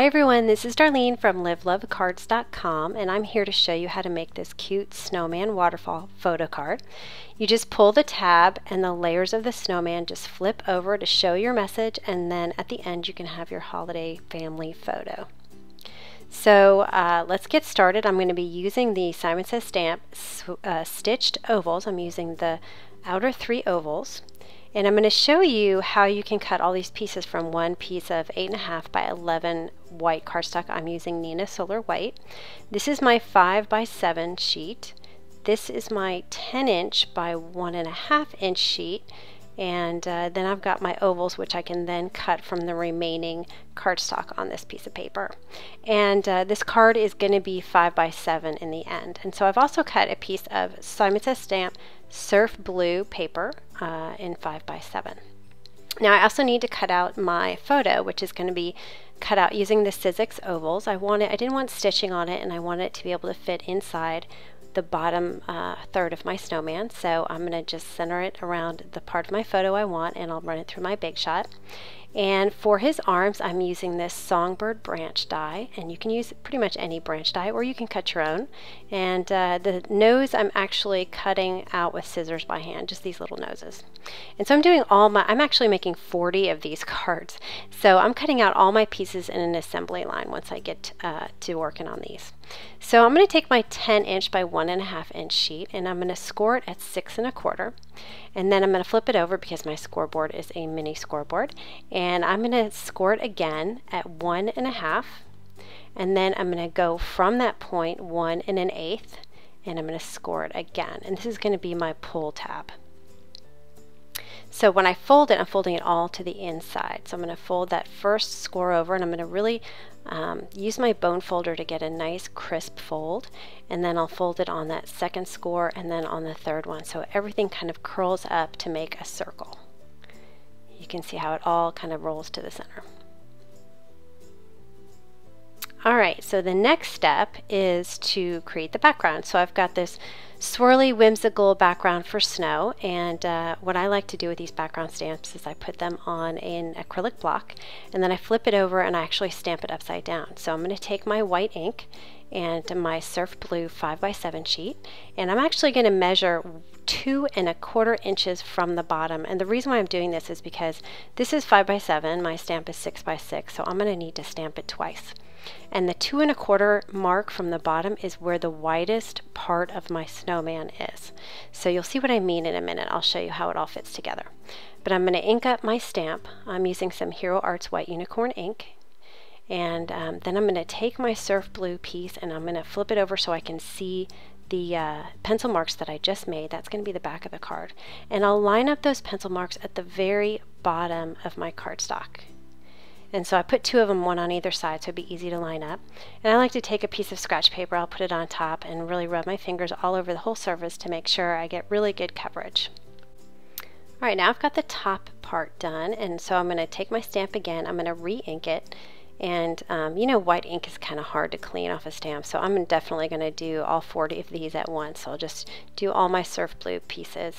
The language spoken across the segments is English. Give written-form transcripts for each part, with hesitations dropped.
Hi everyone, this is Darlene from livelovecards.com, and I'm here to show you how to make this cute snowman waterfall photo card. You just pull the tab and the layers of the snowman just flip over to show your message, and then at the end you can have your holiday family photo. So let's get started. I'm going to be using the Simon Says Stamp stitched ovals. I'm using the outer 3 ovals. And I'm going to show you how you can cut all these pieces from one piece of 8.5 by 11 white cardstock. I'm using Nina Solar White. This is my 5 by 7 sheet. This is my 10-inch by 1.5 inch sheet. And then I've got my ovals, which I can then cut from the remaining cardstock on this piece of paper. And this card is going to be 5 by 7 in the end. And so I've also cut a piece of Simon Says Stamp surf blue paper in 5 by 7. Now I also need to cut out my photo, which is going to be cut out using the Sizzix ovals. I didn't want stitching on it, and I wanted it to be able to fit inside the bottom third of my snowman. So I'm going to just center it around the part of my photo I want, and I'll run it through my Big Shot. And for his arms, I'm using this Songbird branch die, and you can use pretty much any branch die, or you can cut your own. And the nose I'm actually cutting out with scissors by hand, just these little noses. And so I'm actually making 40 of these cards. So I'm cutting out all my pieces in an assembly line once I get to working on these. So I'm going to take my 10-inch by 1.5 inch sheet, and I'm going to score it at 6 1/4. And then I'm going to flip it over because my scoreboard is a mini scoreboard. And I'm going to score it again at 1.5. And then I'm going to go from that point 1 1/8. And I'm going to score it again. And this is going to be my pull tab. So when I fold it, I'm folding it all to the inside. So I'm going to fold that first score over, and I'm going to really use my bone folder to get a nice crisp fold, and then I'll fold it on that second score and then on the third one, so everything kind of curls up to make a circle. You can see how it all kind of rolls to the center. Alright, so the next step is to create the background. So I've got this swirly, whimsical background for snow, and what I like to do with these background stamps is I put them on an acrylic block, and then I flip it over and I actually stamp it upside down. So I'm going to take my white ink and my surf blue 5 by 7 sheet, and I'm actually going to measure 2 1/4 inches from the bottom. And the reason why I'm doing this is because this is 5 by 7, my stamp is 6 by 6, so I'm going to need to stamp it twice. And the 2 1/4 mark from the bottom is where the widest part of my snowman is. So you'll see what I mean in a minute. I'll show you how it all fits together. But I'm going to ink up my stamp. I'm using some Hero Arts White Unicorn ink. And then I'm going to take my surf blue piece and I'm going to flip it over so I can see the pencil marks that I just made. That's going to be the back of the card. And I'll line up those pencil marks at the very bottom of my cardstock. And so I put 2 of them, one on either side, so it'd be easy to line up. And I like to take a piece of scratch paper, I'll put it on top and really rub my fingers all over the whole surface to make sure I get really good coverage. Alright, now I've got the top part done, and so I'm going to take my stamp again, I'm going to re-ink it. And you know, white ink is kind of hard to clean off a stamp, so I'm definitely going to do all 40 of these at once. I'll just do all my surf blue pieces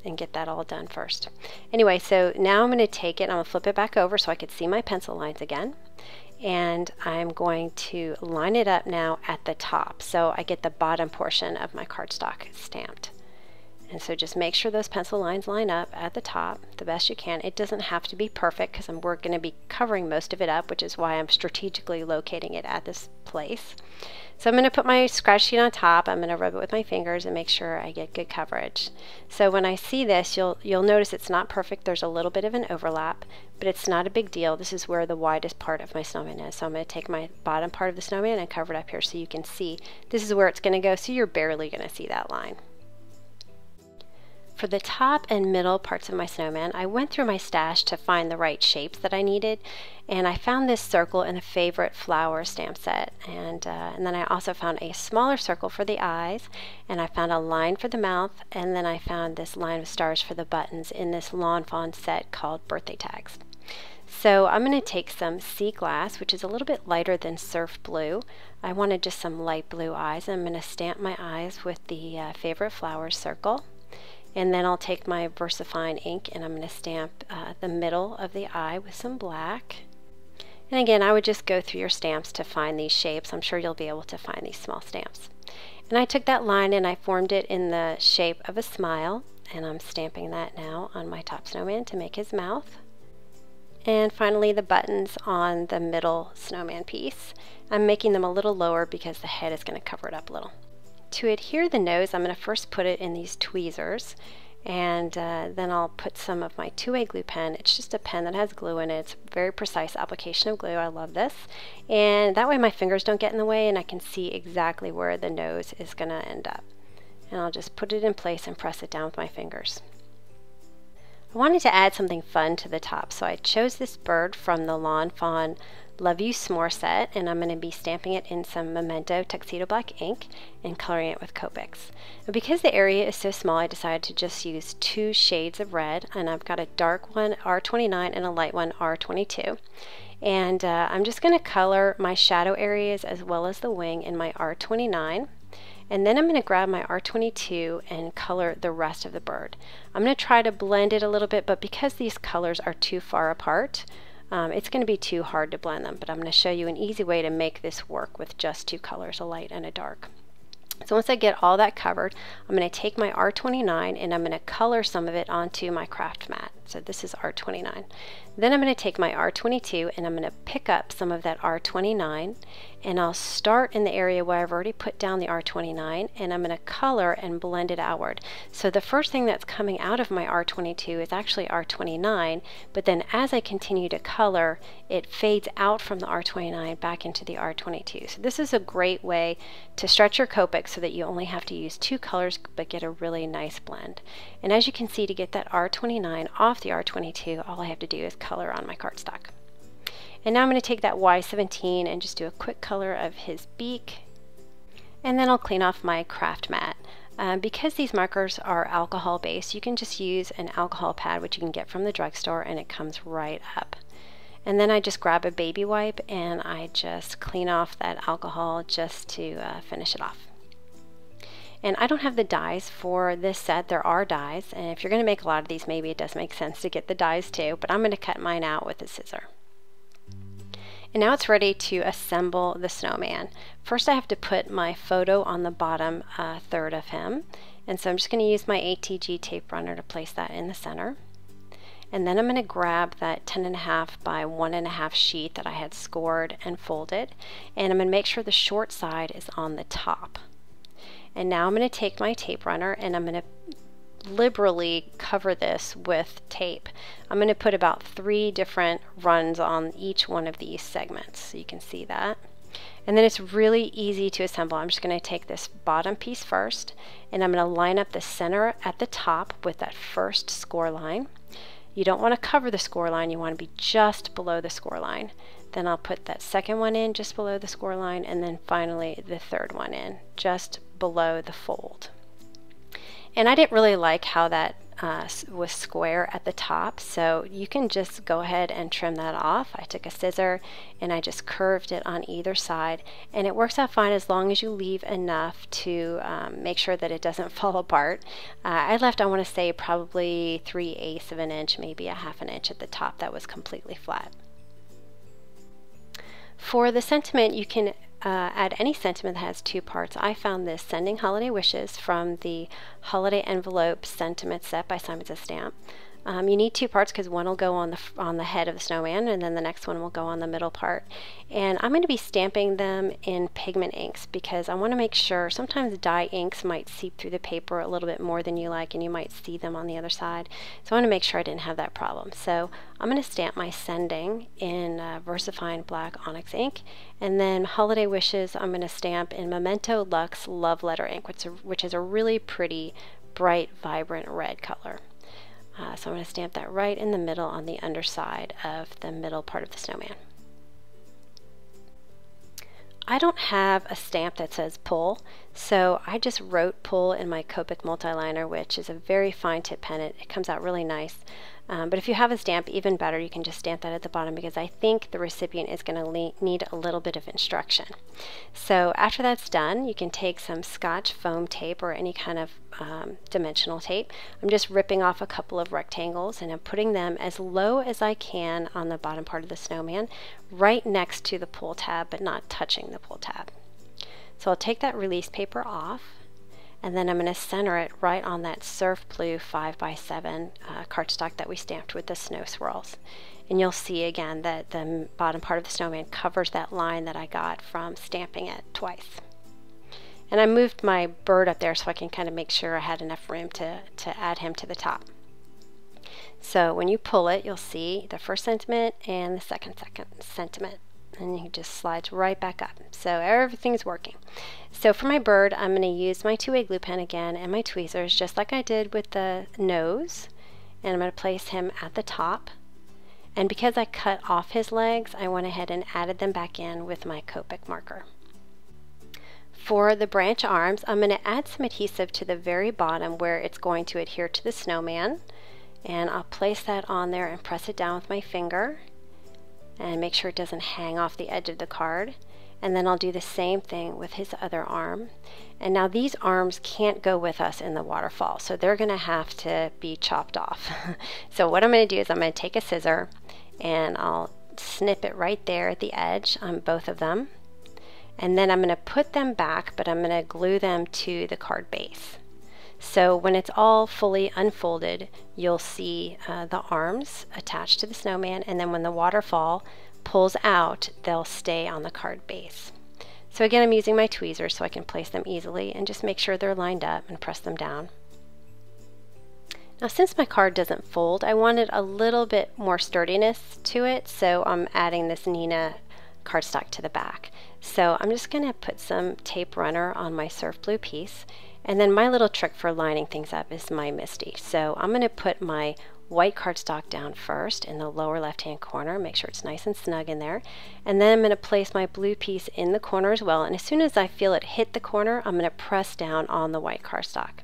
and get that all done first. Anyway, so now I'm going to take it and I'm going to flip it back over so I could see my pencil lines again. And I'm going to line it up now at the top, so I get the bottom portion of my cardstock stamped. And so just make sure those pencil lines line up at the top the best you can. It doesn't have to be perfect because we're going to be covering most of it up, which is why I'm strategically locating it at this place. So I'm going to put my scratch sheet on top. I'm going to rub it with my fingers and make sure I get good coverage. So when I see this, you'll notice it's not perfect. There's a little bit of an overlap, but it's not a big deal. This is where the widest part of my snowman is. So I'm going to take my bottom part of the snowman and cover it up here so you can see this is where it's going to go, so you're barely going to see that line. For the top and middle parts of my snowman, I went through my stash to find the right shapes that I needed, and I found this circle in a favorite flower stamp set, and then I also found a smaller circle for the eyes, and I found a line for the mouth, and then I found this line of stars for the buttons in this Lawn Fawn set called Birthday Tags. So I'm going to take some sea glass, which is a little bit lighter than surf blue. I wanted just some light blue eyes, and I'm going to stamp my eyes with the favorite flowers circle. And then I'll take my VersaFine ink and I'm going to stamp the middle of the eye with some black. And again, I would just go through your stamps to find these shapes. I'm sure you'll be able to find these small stamps. And I took that line and I formed it in the shape of a smile, and I'm stamping that now on my top snowman to make his mouth. And finally the buttons on the middle snowman piece. I'm making them a little lower because the head is going to cover it up a little. To adhere the nose, I'm going to first put it in these tweezers, and then I'll put some of my 2A glue pen. It's just a pen that has glue in it. It's a very precise application of glue. I love this. And that way my fingers don't get in the way and I can see exactly where the nose is going to end up. And I'll just put it in place and press it down with my fingers. I wanted to add something fun to the top, so I chose this bird from the Lawn Fawn Love You S'more set, and I'm going to be stamping it in some Memento Tuxedo Black ink and coloring it with Copics. And because the area is so small, I decided to just use 2 shades of red, and I've got a dark one, R29, and a light one, R22. And I'm just going to color my shadow areas as well as the wing in my R29. And then I'm going to grab my R22 and color the rest of the bird. I'm going to try to blend it a little bit, but because these colors are too far apart, it's going to be too hard to blend them. But I'm going to show you an easy way to make this work with just 2 colors, a light and a dark. So once I get all that covered, I'm going to take my R29 and I'm going to color some of it onto my craft mat. So this is R29. Then I'm going to take my R22 and I'm going to pick up some of that R29, and I'll start in the area where I've already put down the R29, and I'm going to color and blend it outward. So the first thing that's coming out of my R22 is actually R29, but then as I continue to color, it fades out from the R29 back into the R22. So this is a great way to stretch your Copic so that you only have to use 2 colors but get a really nice blend. And as you can see, to get that R29 off the R22, all I have to do is color on my cardstock. And now I'm going to take that Y17 and just do a quick color of his beak, and then I'll clean off my craft mat. Because these markers are alcohol based, you can just use an alcohol pad, which you can get from the drugstore, and it comes right up. And then I just grab a baby wipe and I just clean off that alcohol just to finish it off. And I don't have the dies for this set. There are dies, and if you're going to make a lot of these, maybe it does make sense to get the dies too, but I'm going to cut mine out with a scissor. And now it's ready to assemble the snowman. First I have to put my photo on the bottom third of him, and so I'm just going to use my ATG tape runner to place that in the center. And then I'm going to grab that 10.5 by 1.5 sheet that I had scored and folded, and I'm going to make sure the short side is on the top. And now I'm going to take my tape runner and I'm going to liberally cover this with tape. I'm going to put about 3 different runs on each one of these segments, so you can see that. And then it's really easy to assemble. I'm just going to take this bottom piece first, and I'm going to line up the center at the top with that first score line. You don't want to cover the score line, you want to be just below the score line. Then I'll put that second one in just below the score line, and then finally the third one in just below the fold. And I didn't really like how that was square at the top, so you can just go ahead and trim that off. I took a scissor and I just curved it on either side, and it works out fine as long as you leave enough to make sure that it doesn't fall apart. I left, I want to say, probably 3/8 of an inch, maybe a 1/2 inch at the top that was completely flat. For the sentiment, you can add any sentiment that has 2 parts. I found this Sending Holiday Wishes from the Holiday Envelope Sentiment set by Simon Says Stamp. You need 2 parts because one will go on the head of the snowman, and then the next one will go on the middle part. And I'm going to be stamping them in pigment inks because I want to make sure, sometimes dye inks might seep through the paper a little bit more than you like, and you might see them on the other side. So I want to make sure I didn't have that problem. So I'm going to stamp my Sending in VersaFine Black Onyx ink, and then Holiday Wishes I'm going to stamp in Memento Luxe Love Letter ink, which is a really pretty, bright, vibrant red color. So I'm going to stamp that right in the middle on the underside of the middle part of the snowman. I don't have a stamp that says pull, so I just wrote pull in my Copic multiliner, which is a very fine tip pen. It comes out really nice. But if you have a stamp, even better, you can just stamp that at the bottom because I think the recipient is going to need a little bit of instruction. So after that's done, you can take some Scotch foam tape or any kind of dimensional tape. I'm just ripping off a couple of rectangles and I'm putting them as low as I can on the bottom part of the snowman, right next to the pull tab, but not touching the pull tab. So I'll take that release paper off, and then I'm going to center it right on that surf blue 5x7 cardstock that we stamped with the snow swirls. And you'll see again that the bottom part of the snowman covers that line that I got from stamping it twice. And I moved my bird up there so I can kind of make sure I had enough room to add him to the top. So when you pull it, you'll see the first sentiment and the second sentiment. And it just slides right back up. So everything's working. So for my bird, I'm going to use my 2A glue pen again and my tweezers, just like I did with the nose. And I'm going to place him at the top. And because I cut off his legs, I went ahead and added them back in with my Copic marker. For the branch arms, I'm going to add some adhesive to the very bottom where it's going to adhere to the snowman. And I'll place that on there and press it down with my finger and make sure it doesn't hang off the edge of the card. And then I'll do the same thing with his other arm. And now these arms can't go with us in the waterfall, so they're going to have to be chopped off. So what I'm going to do is I'm going to take a scissor and I'll snip it right there at the edge on both of them. And then I'm going to put them back, but I'm going to glue them to the card base. So when it's all fully unfolded, you'll see the arms attached to the snowman, and then when the waterfall pulls out, they'll stay on the card base. So again, I'm using my tweezers so I can place them easily and just make sure they're lined up and press them down. Now since my card doesn't fold, I wanted a little bit more sturdiness to it, so I'm adding this Nina cardstock to the back. So I'm just going to put some tape runner on my surf blue piece, and then my little trick for lining things up is my MISTI. So I'm going to put my white cardstock down first in the lower left hand corner, make sure it's nice and snug in there, and then I'm going to place my blue piece in the corner as well, and as soon as I feel it hit the corner, I'm going to press down on the white cardstock.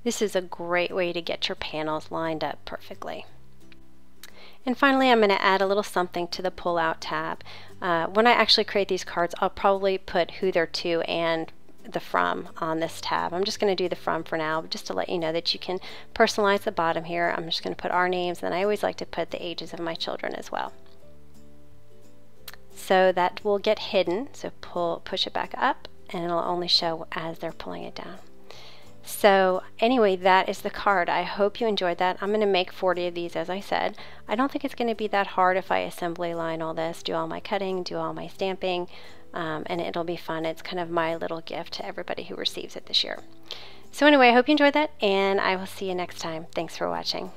This is a great way to get your panels lined up perfectly. And finally, I'm going to add a little something to the pull-out tab. When I actually create these cards, I'll probably put who they're to and the from on this tab. I'm just going to do the from for now, just to let you know that you can personalize the bottom here. I'm just going to put our names, and I always like to put the ages of my children as well. So that will get hidden, so push it back up, and it'll only show as they're pulling it down. So anyway, that is the card. I hope you enjoyed that. I'm going to make 40 of these, as I said. I don't think it's going to be that hard if I assembly line all this, do all my cutting, do all my stamping, and it'll be fun. It's kind of my little gift to everybody who receives it this year. So anyway, I hope you enjoyed that, and I will see you next time. Thanks for watching.